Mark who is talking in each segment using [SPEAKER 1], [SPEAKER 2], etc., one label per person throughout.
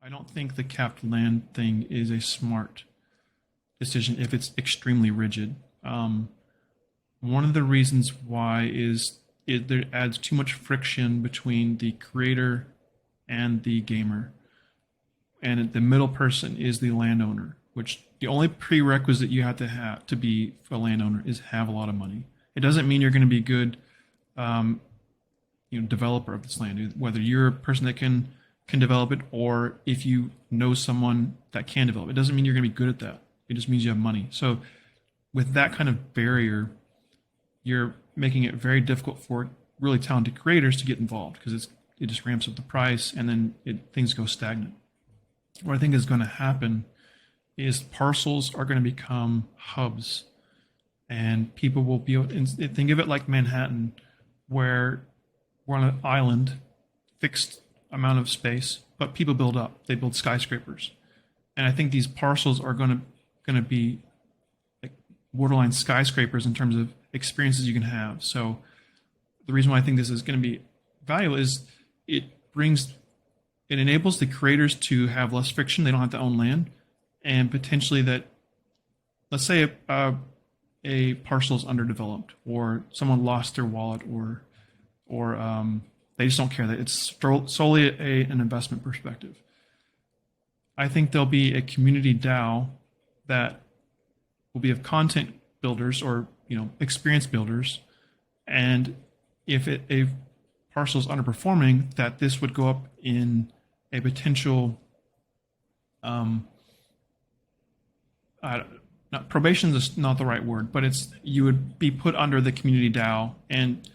[SPEAKER 1] I don't think the capped land thing is a smart decision if it's extremely rigid. One of the reasons why is there adds too much friction between the creator and the gamer, and the middle person is the landowner. Which the only prerequisite you have to be a landowner is have a lot of money. It doesn't mean you're going to be good, developer of this land. Whether you're a person that can develop it, or if you know someone that can develop it, doesn't mean you're going to be good at that. It just means you have money. So with that kind of barrier, you're making it very difficult for really talented creators to get involved, because it just ramps up the price, and then things go stagnant. What I think is going to happen is parcels are going to become hubs, and people will be able to think of it like Manhattan, where we're on an island, fixed amount of space, but people build up. They build skyscrapers, and I think these parcels are going to be like borderline skyscrapers in terms of experiences you can have. So the reason why I think this is going to be valuable is it enables the creators to have less friction. They don't have to own land, and potentially that, let's say a parcel is underdeveloped, or someone lost their wallet, or they just don't care, that it's solely an investment perspective. I think there'll be a community DAO that will be of content builders, or experience builders, and if a parcel is underperforming, that this would go up in a potential not probation is not the right word, but you would be put under the community DAO, and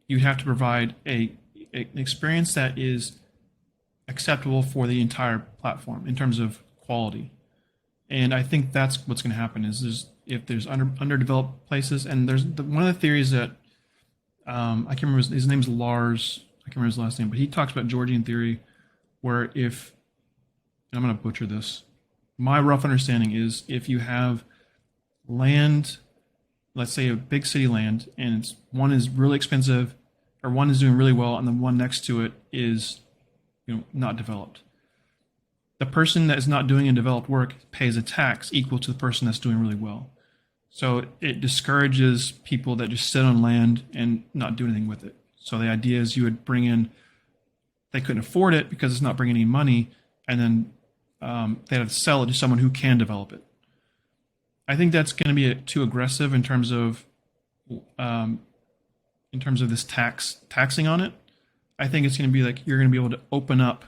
[SPEAKER 1] you'd have to provide an experience that is acceptable for the entire platform in terms of quality. And I think that's what's going to happen is if there's underdeveloped places, and there's one of the theories that I can't remember, his name's Lars, I can't remember his last name, but he talks about Georgian theory, where and I'm going to butcher this, my rough understanding is if you have land, let's say a big city land, and one is really expensive, or one is doing really well, and the one next to it is not developed. The person that is not doing developed work pays a tax equal to the person that's doing really well. So it discourages people that just sit on land and not do anything with it. So the idea is you would bring in, they couldn't afford it because it's not bringing any money, and then they'd have to sell it to someone who can develop it. I think that's going to be too aggressive in terms of this taxing on it. I think it's going to be like you're going to be able to open up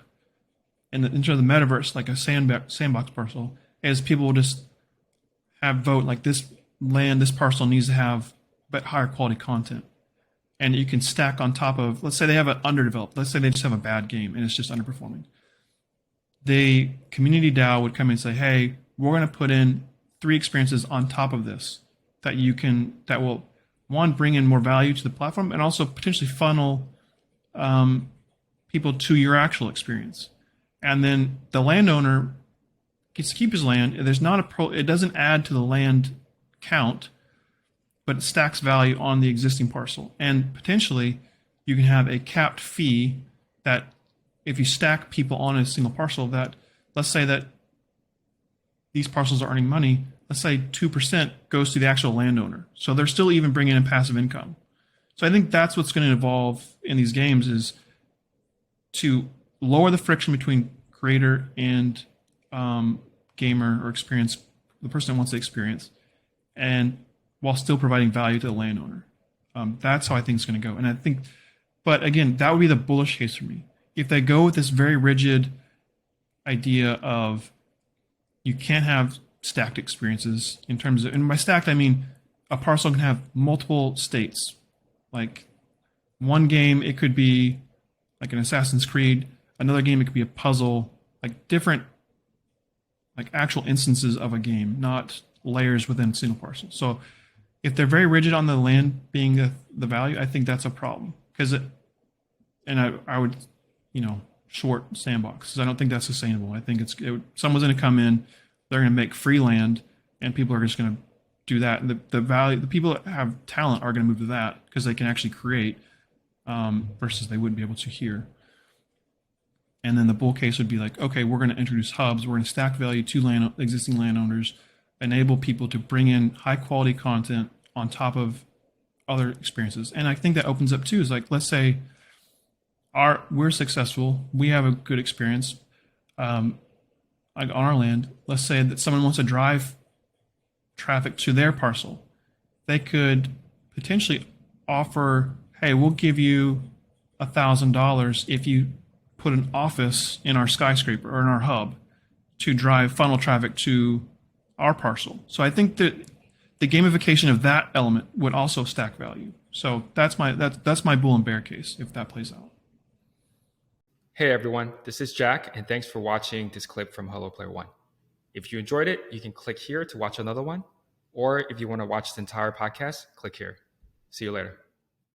[SPEAKER 1] in terms of the metaverse, like a sandbox parcel, as people will just have vote like this parcel needs to have but higher quality content, and you can stack on top of. Let's say they have an underdeveloped. Let's say they just have a bad game and it's just underperforming. The community DAO would come in and say, "Hey, we're going to put in 3 experiences on top of this that will, one, bring in more value to the platform, and also potentially funnel people to your actual experience." And then the landowner gets to keep his land. There's not it doesn't add to the land count, but it stacks value on the existing parcel. And potentially you can have a capped fee that if you stack people on a single parcel, that let's say that these parcels are earning money, let's say 2% goes to the actual landowner. So they're still even bringing in passive income. So I think that's what's going to evolve in these games, is to lower the friction between creator and gamer or experience, the person that wants the experience, and while still providing value to the landowner. That's how I think it's going to go. And I think, but again, that would be the bullish case for me. If they go with this very rigid idea of you can't have stacked experiences in terms of, and by stacked, I mean a parcel can have multiple states. Like one game, it could be like an Assassin's Creed. Another game, it could be a puzzle, like different, like actual instances of a game, not layers within a single parcel. So if they're very rigid on the land being the value, I think that's a problem. I would, short Sandbox, because I don't think that's sustainable. I think someone's going to come in, they're going to make free land, and people are just going to do that. And the people that have talent are going to move to that because they can actually create, versus they wouldn't be able to here. And then the bull case would be like, okay, we're going to introduce hubs. We're going to stack value to existing landowners, enable people to bring in high quality content on top of other experiences. And I think that opens up too is like, let's say we're successful, we have a good experience, like on our land. Let's say that someone wants to drive traffic to their parcel. They could potentially offer, hey, we'll give you $1,000 if you put an office in our skyscraper or in our hub to drive funnel traffic to our parcel. So I think that the gamification of that element would also stack value. So that's my bull and bear case if that plays out.
[SPEAKER 2] Hey everyone, this is Jack, and thanks for watching this clip from Hello Player One. If you enjoyed it, you can click here to watch another one, or if you want to watch the entire podcast, click here. See you later.